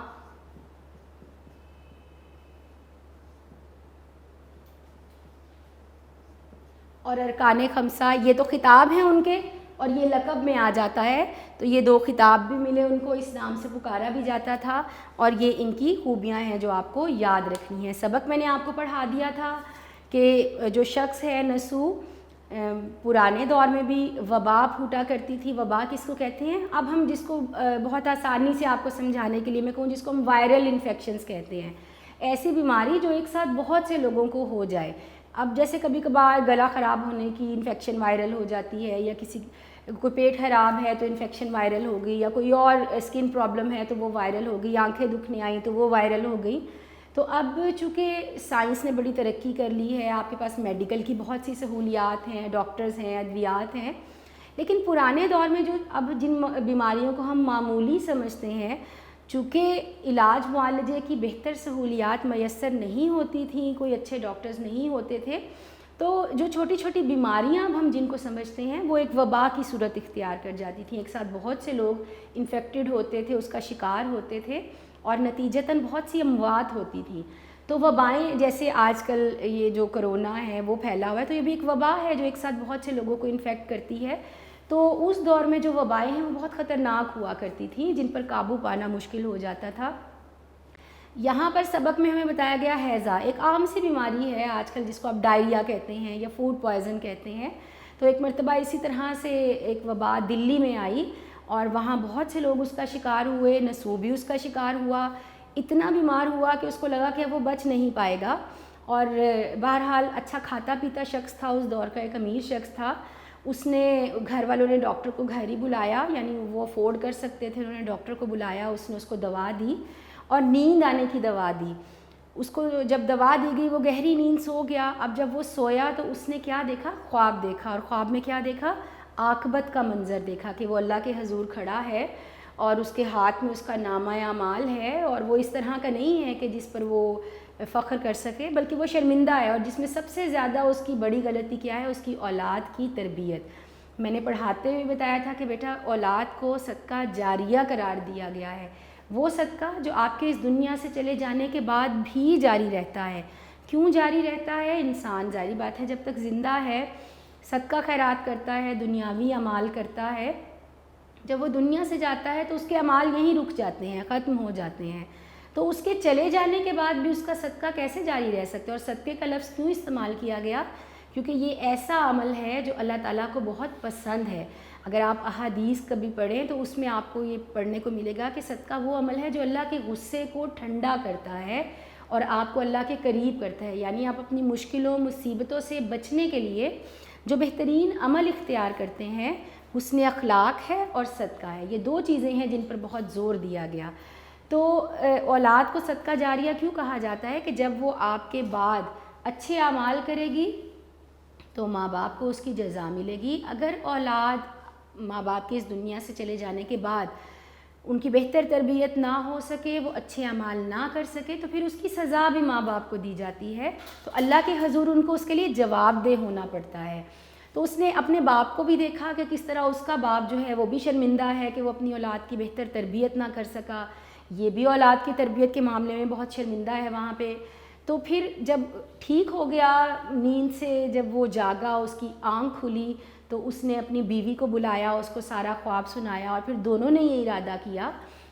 اور ارکان خمسہ یہ تو خطاب ہیں ان کے، اور یہ لقب میں آ جاتا ہے. تو یہ دو خطاب بھی ملے ان کو، اس نام سے پکارا بھی جاتا تھا، اور یہ ان کی خوبیاں ہیں جو آپ کو یاد رکھنی ہیں. سبق میں نے آپ کو پڑھا دیا تھا کہ جو شخص ہے نسو، پرانے دور میں بھی وبا پھوٹا کرتی تھی. وبا کس کو کہتے ہیں؟ اب ہم جس کو بہت آسانی سے آپ کو سمجھانے کے لیے میں کہوں، جس کو ہم وائرل انفیکشنز کہتے ہیں، ایسی بیماری جو ایک ساتھ بہت سے لوگوں کو ہو جائے. اب جیسے کبھی کبھار گلا خراب ہونے کی انفیکشن وائرل ہو جاتی ہے، یا کسی کوئی پیٹ خراب ہے تو انفیکشن وائرل ہو گئی، یا کوئی اور اسکن پرابلم ہے تو وہ وائرل ہو گئی، آنکھیں دکھنے آئیں تو وہ وائرل ہو گئی. تو اب چونکہ سائنس نے بڑی ترقی کر لی ہے، آپ کے پاس میڈیکل کی بہت سی سہولیات ہیں، ڈاکٹرز ہیں، ادویات ہیں، لیکن پرانے دور میں جو اب جن بیماریوں کو ہم معمولی سمجھتے ہیں، چونکہ علاج معالجے کی بہتر سہولیات میسر نہیں ہوتی تھیں، کوئی اچھے ڈاکٹرز نہیں ہوتے تھے، تو جو چھوٹی چھوٹی بیماریاں اب ہم جن کو سمجھتے ہیں وہ ایک وبا کی صورت اختیار کر جاتی تھیں. ایک ساتھ بہت سے لوگ انفیکٹڈ ہوتے تھے، اس کا شکار ہوتے تھے، اور نتیجتاً بہت سی اموات ہوتی تھیں. تو وبائیں جیسے آج کل یہ جو کرونا ہے وہ پھیلا ہوا ہے، تو یہ بھی ایک وبا ہے جو ایک ساتھ بہت سے لوگوں کو انفیکٹ کرتی ہے. تو اس دور میں جو وبائیں ہیں وہ بہت خطرناک ہوا کرتی تھیں، جن پر قابو پانا مشکل ہو جاتا تھا. یہاں پر سبق میں ہمیں بتایا گیا ہیضہ ایک عام سی بیماری ہے آج کل، جس کو آپ ڈائریا کہتے ہیں یا فوڈ پوائزن کہتے ہیں. تو ایک مرتبہ اسی طرح سے ایک وبا دلی میں آئی، اور وہاں بہت سے لوگ اس کا شکار ہوئے. نسو بھی اس کا شکار ہوا، اتنا بیمار ہوا کہ اس کو لگا کہ وہ بچ نہیں پائے گا. اور بہرحال اچھا کھاتا پیتا شخص تھا، اس دور کا ایک امیر شخص تھا. اس نے، گھر والوں نے ڈاکٹر کو گھر ہی بلایا، یعنی وہ افورڈ کر سکتے تھے، انہوں نے ڈاکٹر کو بلایا، اس نے اس کو دوا دی اور نیند آنے کی دوا دی. اس کو جب دوا دی گئی وہ گہری نیند سو گیا. اب جب وہ سویا تو اس نے کیا دیکھا؟ خواب دیکھا. اور خواب میں کیا دیکھا؟ عاقبت کا منظر دیکھا کہ وہ اللہ کے حضور کھڑا ہے، اور اس کے ہاتھ میں اس کا نامہ اعمال ہے، اور وہ اس طرح کا نہیں ہے کہ جس پر وہ فخر کر سکے، بلکہ وہ شرمندہ ہے، اور جس میں سب سے زیادہ اس کی بڑی غلطی کیا ہے؟ اس کی اولاد کی تربیت. میں نے پڑھاتے ہوئے بتایا تھا کہ بیٹا اولاد کو صدقہ جاریہ قرار دیا گیا ہے، وہ صدقہ جو آپ کے اس دنیا سے چلے جانے کے بعد بھی جاری رہتا ہے. کیوں جاری رہتا ہے؟ انسان ظاہری بات ہے جب تک زندہ ہے صدقہ خیرات کرتا ہے، دنیاوی اعمال کرتا ہے. جب وہ دنیا سے جاتا ہے تو اس کے اعمال یہیں رک جاتے ہیں، ختم ہو جاتے ہیں. تو اس کے چلے جانے کے بعد بھی اس کا صدقہ کیسے جاری رہ سکتے؟ اور صدقے کا لفظ کیوں استعمال کیا گیا؟ کیونکہ یہ ایسا عمل ہے جو اللہ تعالیٰ کو بہت پسند ہے. اگر آپ احادیث کبھی پڑھیں تو اس میں آپ کو یہ پڑھنے کو ملے گا کہ صدقہ وہ عمل ہے جو اللہ کے غصے کو ٹھنڈا کرتا ہے اور آپ کو اللہ کے قریب کرتا ہے. یعنی آپ اپنی مشکلوں مصیبتوں سے بچنے کے لیے جو بہترین عمل اختیار کرتے ہیں حسن اخلاق ہے اور صدقہ ہے. یہ دو چیزیں ہیں جن پر بہت زور دیا گیا. تو اولاد کو صدقہ جاریہ کیوں کہا جاتا ہے؟ کہ جب وہ آپ کے بعد اچھے اعمال کرے گی تو ماں باپ کو اس کی جزا ملے گی. اگر اولاد ماں باپ کے اس دنیا سے چلے جانے کے بعد ان کی بہتر تربیت نہ ہو سکے، وہ اچھے اعمال نہ کر سکے، تو پھر اس کی سزا بھی ماں باپ کو دی جاتی ہے. تو اللہ کے حضور ان کو اس کے لیے جواب دہ ہونا پڑتا ہے. تو اس نے اپنے باپ کو بھی دیکھا کہ کس طرح اس کا باپ جو ہے وہ بھی شرمندہ ہے کہ وہ اپنی اولاد کی بہتر تربیت نہ کر سکا. یہ بھی اولاد کی تربیت کے معاملے میں بہت شرمندہ ہے وہاں پہ. تو پھر جب ٹھیک ہو گیا نیند سے، جب وہ جاگا، اس کی آنکھ کھلی، تو اس نے اپنی بیوی کو بلایا، اس کو سارا خواب سنایا، اور پھر دونوں نے یہ ارادہ کیا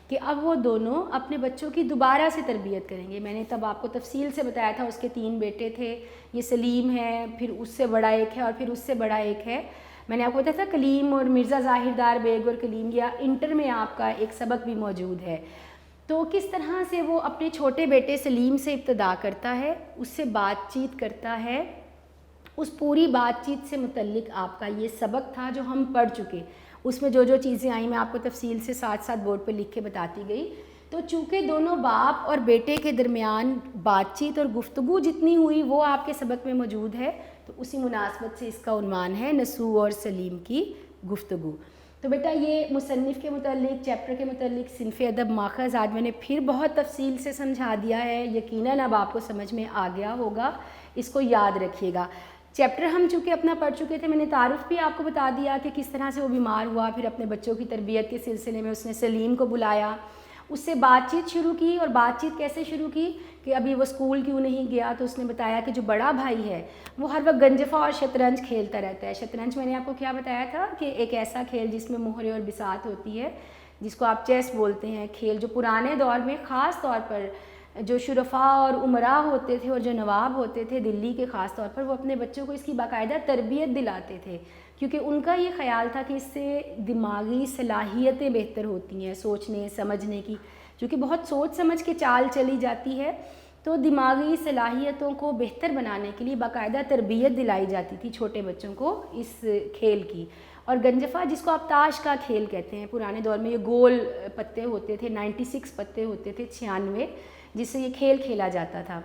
کہ اب وہ دونوں اپنے بچوں کی دوبارہ سے تربیت کریں گے. میں نے تب آپ کو تفصیل سے بتایا تھا اس کے 3 بیٹے تھے. یہ سلیم ہے، پھر اس سے بڑا ایک ہے، اور پھر اس سے بڑا ایک ہے. میں نے آپ کو بتایا تھا کلیم اور مرزا ظاہردار بیگ اور کلیم، یا انٹر میں آپ کا ایک سبق بھی موجود ہے. تو کس طرح سے وہ اپنے چھوٹے بیٹے سلیم سے ابتدا کرتا ہے، اس سے بات چیت کرتا ہے. اس پوری بات چیت سے متعلق آپ کا یہ سبق تھا جو ہم پڑھ چکے. اس میں جو جو چیزیں آئیں میں آپ کو تفصیل سے ساتھ ساتھ بورڈ پہ لکھ کے بتاتی گئی. تو چونکہ دونوں باپ اور بیٹے کے درمیان بات چیت اور گفتگو جتنی ہوئی وہ آپ کے سبق میں موجود ہے، تو اسی مناسبت سے اس کا عنوان ہے نسو اور سلیم کی گفتگو. تو بیٹا یہ مصنف کے متعلق، چیپٹر کے متعلق صنف ادب ماخذ آج میں نے پھر بہت تفصیل سے سمجھا دیا ہے، یقیناً اب آپ کو سمجھ میں آ گیا ہوگا، اس کو یاد رکھیے گا۔ چیپٹر ہم چونکہ اپنا پڑھ چکے تھے، میں نے تعارف بھی آپ کو بتا دیا کہ کس طرح سے وہ بیمار ہوا، پھر اپنے بچوں کی تربیت کے سلسلے میں اس نے سلیم کو بلایا، اس سے بات چیت شروع کی، اور بات چیت کیسے شروع کی کہ ابھی وہ اسکول کیوں نہیں گیا، تو اس نے بتایا کہ جو بڑا بھائی ہے وہ ہر وقت گنجفہ اور شطرنج کھیلتا رہتا ہے۔ شطرنج میں نے آپ کو کیا بتایا تھا کہ ایک ایسا کھیل جس میں مہرے اور بساط ہوتی ہے، جس کو آپ چیس بولتے ہیں، کھیل جو پرانے دور میں خاص طور پر جو شرفاء اور امراء ہوتے تھے اور جو نواب ہوتے تھے دلی کے، خاص طور پر وہ اپنے بچوں کو اس کی باقاعدہ تربیت دلاتے تھے، کیونکہ ان کا یہ خیال تھا کہ اس سے دماغی صلاحیتیں بہتر ہوتی ہیں، سوچنے سمجھنے کی، کیونکہ بہت سوچ سمجھ کے چال چلی جاتی ہے، تو دماغی صلاحیتوں کو بہتر بنانے کے لیے باقاعدہ تربیت دلائی جاتی تھی چھوٹے بچوں کو اس کھیل کی۔ اور گنجفہ جس کو آپ تاش کا کھیل کہتے ہیں، پرانے دور میں یہ گول پتے ہوتے تھے، 96 پتے ہوتے تھے، 96، جس سے یہ کھیل کھیلا جاتا تھا۔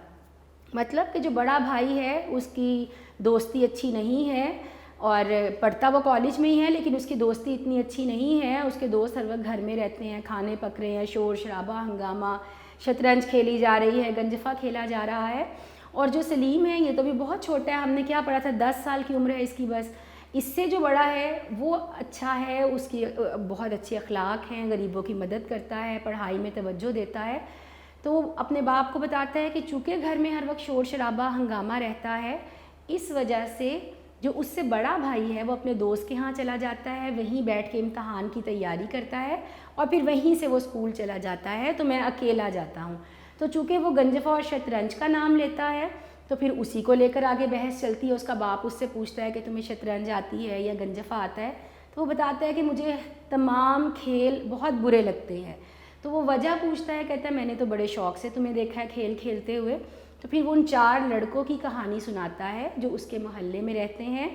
مطلب کہ جو بڑا بھائی ہے اس کی دوستی اچھی نہیں ہے، اور پڑھتا وہ کالج میں ہی ہے لیکن اس کی دوستی اتنی اچھی نہیں ہے، اس کے دوست ہر وقت گھر میں رہتے ہیں، کھانے پک رہے ہیں، شور شرابہ ہنگامہ، شطرنج کھیلی جا رہی ہے، گنجفہ کھیلا جا رہا ہے۔ اور جو سلیم ہے یہ تو بھی بہت چھوٹا ہے، ہم نے کیا پڑھا تھا، 10 سال کی عمر ہے اس کی بس، اس سے جو بڑا ہے وہ اچھا ہے، اس کی بہت اچھے اخلاق ہیں، غریبوں کی مدد کرتا ہے، پڑھائی میں توجہ دیتا ہے۔ تو وہ اپنے باپ کو بتاتا ہے کہ چونکہ گھر میں ہر وقت شور شرابہ ہنگامہ رہتا ہے، اس وجہ سے جو اس سے بڑا بھائی ہے وہ اپنے دوست کے ہاں چلا جاتا ہے، وہیں بیٹھ کے امتحان کی تیاری کرتا ہے، اور پھر وہیں سے وہ اسکول چلا جاتا ہے، تو میں اکیلا جاتا ہوں۔ تو چونکہ وہ گنجفہ اور شطرنج کا نام لیتا ہے تو پھر اسی کو لے کر آگے بحث چلتی ہے۔ اس کا باپ اس سے پوچھتا ہے کہ تمہیں شطرنج آتی ہے یا گنجفہ آتا ہے، تو وہ بتاتا ہے کہ مجھے تمام کھیل بہت برے لگتے ہیں۔ تو وہ وجہ پوچھتا ہے، کہتا ہے میں نے تو بڑے شوق سے تمہیں دیکھا ہے کھیل کھیلتے ہوئے۔ تو پھر وہ ان 4 لڑکوں کی کہانی سناتا ہے جو اس کے محلے میں رہتے ہیں،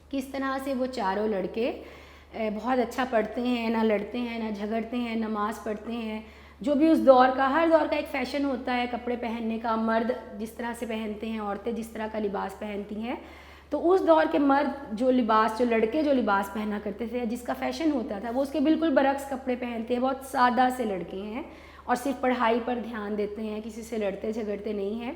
کس طرح سے وہ چاروں لڑکے بہت اچھا پڑھتے ہیں، نہ لڑتے ہیں نہ جھگڑتے ہیں، نماز پڑھتے ہیں، جو بھی اس دور کا، ہر دور کا ایک فیشن ہوتا ہے کپڑے پہننے کا، مرد جس طرح سے پہنتے ہیں، عورتیں جس طرح کا لباس پہنتی ہیں، تو اس دور کے مرد جو لڑکے جو لباس پہنا کرتے تھے، جس کا فیشن ہوتا تھا، وہ اس کے بالکل برعکس کپڑے پہنتے ہیں، بہت سادہ سے لڑکے ہیں اور صرف پڑھائی پر دھیان دیتے ہیں، کسی سے لڑتے جھگڑتے نہیں ہیں۔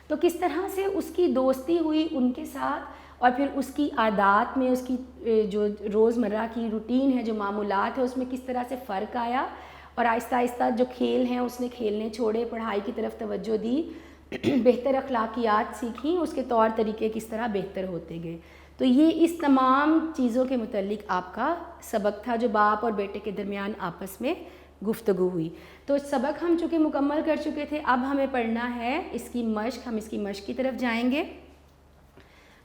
تو کس طرح سے اس کی دوستی ہوئی ان کے ساتھ، اور پھر اس کی عادات میں، اس کی جو روزمرہ کی روٹین ہے، جو معمولات ہے، اس میں کس طرح سے فرق آیا، اور آہستہ آہستہ جو کھیل ہیں اس نے کھیلنے چھوڑے، پڑھائی کی طرف توجہ دی، بہتر اخلاقیات سیکھیں، اس کے طور طریقے کس طرح بہتر ہوتے گئے۔ تو یہ اس تمام چیزوں کے متعلق آپ کا سبق تھا جو باپ اور بیٹے کے درمیان آپس میں گفتگو ہوئی۔ تو سبق ہم چونکہ مکمل کر چکے تھے، اب ہمیں پڑھنا ہے اس کی مشق، ہم اس کی مشق کی طرف جائیں گے۔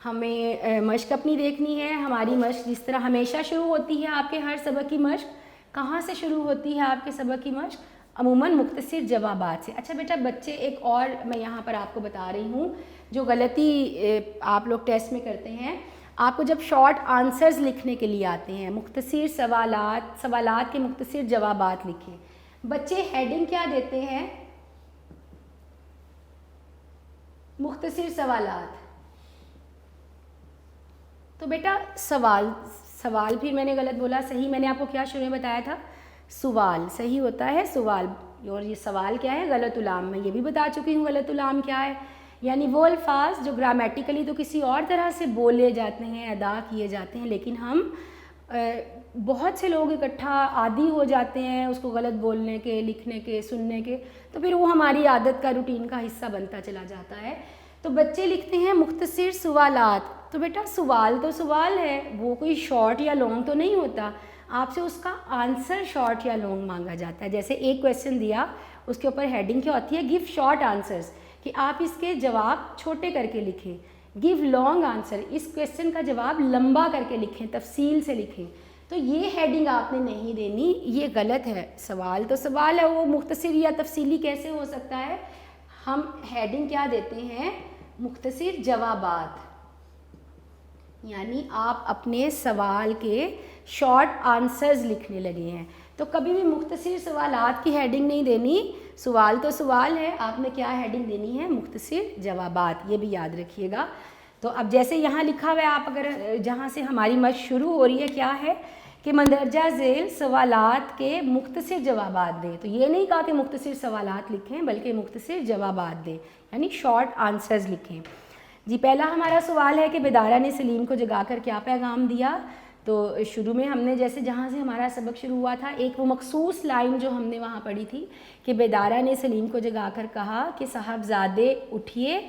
ہمیں مشق اپنی دیکھنی ہے۔ ہماری مشق جس طرح ہمیشہ شروع ہوتی ہے، آپ کے ہر سبق کی مشق کہاں سے شروع ہوتی ہے؟ آپ کے سبق کی مشق عموماً مختصر جوابات سے۔ اچھا بیٹا، بچے ایک اور میں یہاں پر آپ کو بتا رہی ہوں جو غلطی آپ لوگ ٹیسٹ میں کرتے ہیں، آپ کو جب شارٹ آنسرز لکھنے کے لیے آتے ہیں، مختصر سوالات کے مختصر جوابات لکھیں، بچے ہیڈنگ کیا دیتے ہیں؟ مختصر سوالات۔ تو بیٹا سوال پھر میں نے غلط بولا، صحیح میں نے آپ کو کیا شروع میں بتایا تھا؟ سوال صحیح ہوتا ہے سوال، اور یہ سوال کیا ہے؟ غلط علام۔ میں یہ بھی بتا چکی ہوں غلط علام کیا ہے، یعنی وہ الفاظ جو گرامیٹیکلی تو کسی اور طرح سے بولے جاتے ہیں، ادا کیے جاتے ہیں، لیکن ہم بہت سے لوگ اکٹھا عادی ہو جاتے ہیں اس کو غلط بولنے کے، لکھنے کے، سننے کے، تو پھر وہ ہماری عادت کا، روٹین کا حصہ بنتا چلا جاتا ہے۔ تو بچے لکھتے ہیں مختصر سوالات۔ تو بیٹا سوال تو سوال ہے، وہ کوئی شارٹ یا لانگ تو نہیں ہوتا، آپ سے اس کا آنسر شارٹ یا لانگ مانگا جاتا ہے۔ جیسے ایک کویسچن دیا، اس کے اوپر ہیڈنگ کیا ہوتی ہے؟ گیو شارٹ آنسرز، کہ آپ اس کے جواب چھوٹے کر کے لکھیں۔ گیو لانگ آنسر، اس کویسچن کا جواب لمبا کر کے لکھیں، تفصیل سے لکھیں۔ تو یہ ہیڈنگ آپ نے نہیں دینی، یہ غلط ہے۔ سوال تو سوال ہے، وہ مختصر یا تفصیلی کیسے ہو سکتا ہے؟ ہم ہیڈنگ کیا دیتے ہیں؟ مختصر جوابات، یعنی آپ اپنے سوال کے شارٹ آنسرز لکھنے لگے ہیں۔ تو کبھی بھی مختصر سوالات کی ہیڈنگ نہیں دینی، سوال تو سوال ہے، آپ نے کیا ہیڈنگ دینی ہے؟ مختصر جوابات، یہ بھی یاد رکھیے گا۔ تو اب جیسے یہاں لکھا ہوا ہے، آپ اگر جہاں سے ہماری مشق شروع ہو رہی ہے کیا ہے کہ کہ مندرجہ ذیل سوالات کے مختصر جوابات دیں. تو یہ نہیں کہا کہ مختصر سوالات لکھیں بلکہ مختصر جوابات دیں یعنی شارٹ آنسرز لکھیں. جی پہلا ہمارا سوال ہے کہ بیدارہ نے سلیم کو جگا کر کیا پیغام دیا. تو شروع میں ہم نے جیسے جہاں سے ہمارا سبق شروع ہوا تھا ایک وہ مخصوص لائن جو ہم نے وہاں پڑھی تھی کہ بیدارہ نے سلیم کو جگا کر کہا کہ صاحبزادے اٹھیے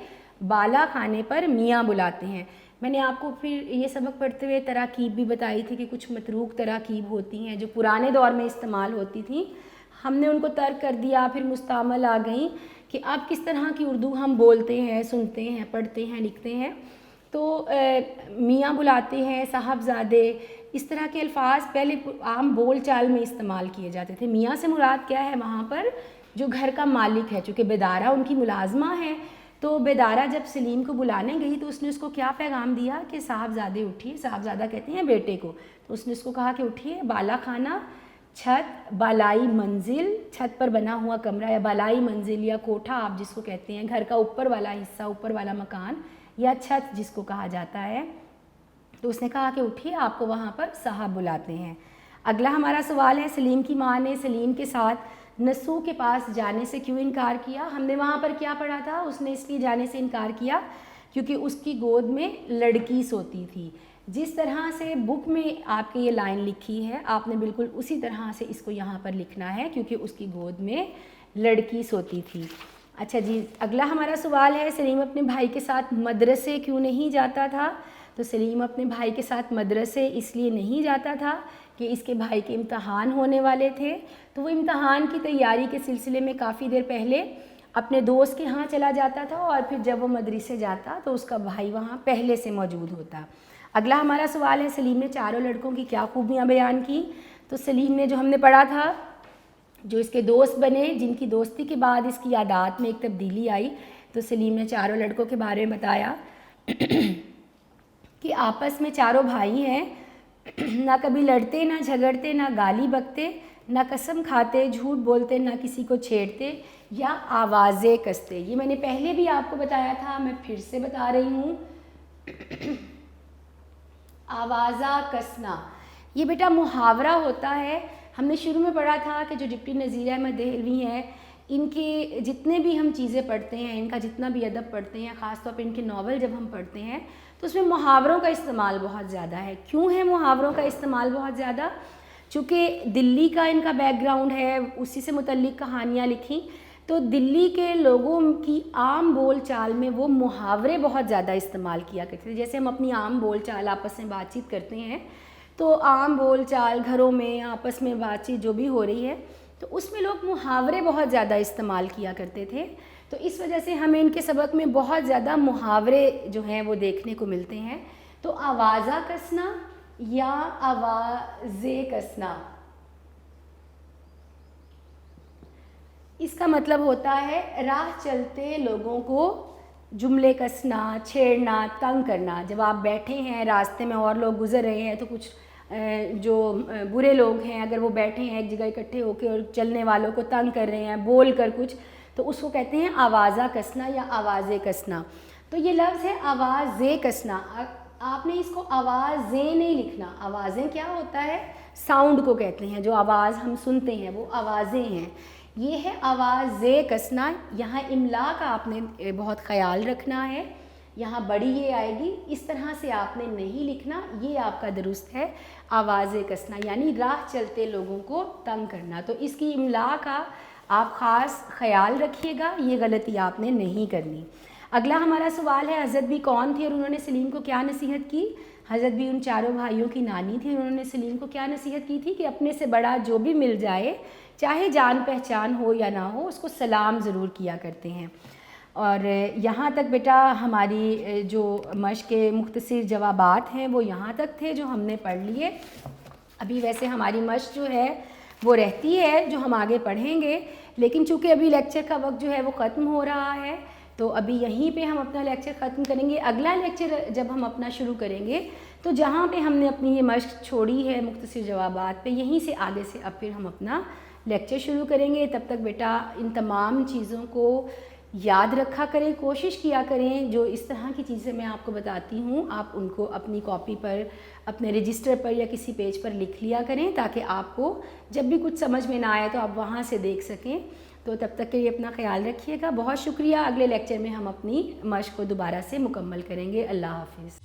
بالا خانے پر میاں بلاتے ہیں. میں نے آپ کو پھر یہ سبق پڑھتے ہوئے تراکیب بھی بتائی تھی کہ کچھ متروک تراکیب ہوتی ہیں جو پرانے دور میں استعمال ہوتی تھیں, ہم نے ان کو ترک کر دیا, پھر مستعمل آ گئیں کہ اب کس طرح کی اردو ہم بولتے ہیں, سنتے ہیں, پڑھتے ہیں, لکھتے ہیں. تو میاں بلاتے ہیں, صاحبزادے, اس طرح کے الفاظ پہلے عام بول چال میں استعمال کیے جاتے تھے. میاں سے مراد کیا ہے وہاں پر جو گھر کا مالک ہے, چونکہ بیدارہ ان کی ملازمہ ہے. تو بیدارہ جب سلیم کو بلانے گئی تو اس نے اس کو کیا پیغام دیا کہ صاحبزادے اٹھیے. صاحبزادہ کہتے ہیں بیٹے کو. تو اس نے اس کو کہا کہ اٹھیے, بالا خانہ چھت, بالائی منزل, چھت پر بنا ہوا کمرہ یا بالائی منزل یا کوٹھا آپ جس کو کہتے ہیں, گھر کا اوپر والا حصہ, اوپر والا مکان یا چھت جس کو کہا جاتا ہے. تو اس نے کہا کہ اٹھیے آپ کو وہاں پر صاحب بلاتے ہیں. اگلا ہمارا سوال ہے سلیم کی ماں نے سلیم کے ساتھ نسو کے پاس جانے سے کیوں انکار کیا. ہم نے وہاں پر کیا پڑھا تھا, اس نے اس لیے جانے سے انکار کیا کیونکہ اس کی گود میں لڑکی سوتی تھی. جس طرح سے بک میں آپ کی یہ لائن لکھی ہے آپ نے بالکل اسی طرح سے اس کو یہاں پر لکھنا ہے کیونکہ اس کی گود میں لڑکی سوتی تھی. اچھا جی اگلا ہمارا سوال ہے سلیم اپنے بھائی کے ساتھ مدرسے کیوں نہیں جاتا تھا. تو سلیم اپنے بھائی کے ساتھ مدرسے اس لیے نہیں جاتا تھا کہ اس کے بھائی کے امتحان ہونے والے تھے. تو وہ امتحان کی تیاری کے سلسلے میں کافی دیر پہلے اپنے دوست کے ہاں چلا جاتا تھا اور پھر جب وہ مدرسے جاتا تو اس کا بھائی وہاں پہلے سے موجود ہوتا. اگلا ہمارا سوال ہے سلیم نے چاروں لڑکوں کی کیا خوبیاں بیان کی. تو سلیم نے جو ہم نے پڑھا تھا جو اس کے دوست بنے جن کی دوستی کے بعد اس کی عادات میں ایک تبدیلی آئی, تو سلیم نے چاروں لڑکوں کے بارے میں بتایا کہ آپس میں چاروں بھائی ہیں, نہ کبھی لڑتے, نہ جھگڑتے, نہ گالی بکتے, نہ قسم کھاتے, جھوٹ بولتے, نہ کسی کو چھیڑتے یا آوازیں کستے. یہ میں نے پہلے بھی آپ کو بتایا تھا, میں پھر سے بتا رہی ہوں. آوازہ کسنا یہ بیٹا محاورہ ہوتا ہے. ہم نے شروع میں پڑھا تھا کہ جو ڈپٹی نذیر احمد دہلوی ہیں ان کے جتنے بھی ہم چیزیں پڑھتے ہیں, ان کا جتنا بھی ادب پڑھتے ہیں, خاص طور پہ ان کے ناول جب ہم پڑھتے ہیں تو اس میں محاوروں کا استعمال بہت زیادہ ہے. کیوں ہے محاوروں کا استعمال بہت زیادہ؟ چونکہ دلی کا ان کا بیک گراؤنڈ ہے, اسی سے متعلق کہانیاں لکھیں, تو دلی کے لوگوں کی عام بول چال میں وہ محاورے بہت زیادہ استعمال کیا کرتے تھے. جیسے ہم اپنی عام بول چال آپس میں بات چیت کرتے ہیں تو عام بول چال گھروں میں آپس میں بات چیت جو بھی ہو رہی ہے تو اس میں لوگ محاورے بہت زیادہ استعمال کیا کرتے تھے. تو اس وجہ سے ہمیں ان کے سبق میں بہت زیادہ محاورے جو ہیں وہ دیکھنے کو ملتے ہیں. تو آوازہ کسنا یا آوازیں کسنا, اس کا مطلب ہوتا ہے راہ چلتے لوگوں کو جملے کسنا, چھیڑنا, تنگ کرنا. جب آپ بیٹھے ہیں راستے میں اور لوگ گزر رہے ہیں تو کچھ جو برے لوگ ہیں اگر وہ بیٹھے ہیں ایک جگہ اکٹھے ہو کے اور چلنے والوں کو تنگ کر رہے ہیں بول کر کچھ, تو اس کو کہتے ہیں آوازہ کسنا یا آوازیں کسنا. تو یہ لفظ ہے آوازیں کسنا. آپ نے اس کو آوازیں نہیں لکھنا. آوازیں کیا ہوتا ہے؟ ساؤنڈ کو کہتے ہیں, جو آواز ہم سنتے ہیں وہ آوازیں ہیں. یہ ہے آوازیں کسنا. یہاں املا کا آپ نے بہت خیال رکھنا ہے, یہاں بڑی یہ آئے گی, اس طرح سے آپ نے نہیں لکھنا. یہ آپ کا درست ہے آوازیں کسنا یعنی راہ چلتے لوگوں کو تنگ کرنا. تو اس کی املا کا آپ خاص خیال رکھیے گا, یہ غلطی آپ نے نہیں کرنی. اگلا ہمارا سوال ہے حضرت بھی کون تھی اور انہوں نے سلیم کو کیا نصیحت کی. حضرت بھی ان چاروں بھائیوں کی نانی تھی. انہوں نے سلیم کو کیا نصیحت کی تھی کہ اپنے سے بڑا جو بھی مل جائے چاہے جان پہچان ہو یا نہ ہو اس کو سلام ضرور کیا کرتے ہیں. اور یہاں تک بیٹا ہماری جو مشق کے مختصر جوابات ہیں وہ یہاں تک تھے جو ہم نے پڑھ لیے. ابھی ویسے ہماری مشق جو ہے وہ رہتی ہے جو ہم آگے پڑھیں گے, لیکن چونکہ ابھی لیکچر کا وقت جو ہے وہ ختم ہو رہا ہے تو ابھی یہیں پہ ہم اپنا لیکچر ختم کریں گے. اگلا لیکچر جب ہم اپنا شروع کریں گے تو جہاں پہ ہم نے اپنی یہ مشق چھوڑی ہے مختصر جوابات پہ, یہیں سے آگے سے اب پھر ہم اپنا لیکچر شروع کریں گے. تب تک بیٹا ان تمام چیزوں کو یاد رکھا کریں، کوشش کیا کریں جو اس طرح کی چیزیں میں آپ کو بتاتی ہوں آپ ان کو اپنی کاپی پر، اپنے رجسٹر پر یا کسی پیج پر لکھ لیا کریں، تاکہ آپ کو جب بھی کچھ سمجھ میں نہ آئے تو آپ وہاں سے دیکھ سکیں۔ تو تب تک کے لیے اپنا خیال رکھیے گا، بہت شکریہ۔ اگلے لیکچر میں ہم اپنی مشق کو دوبارہ سے مکمل کریں گے۔ اللہ حافظ۔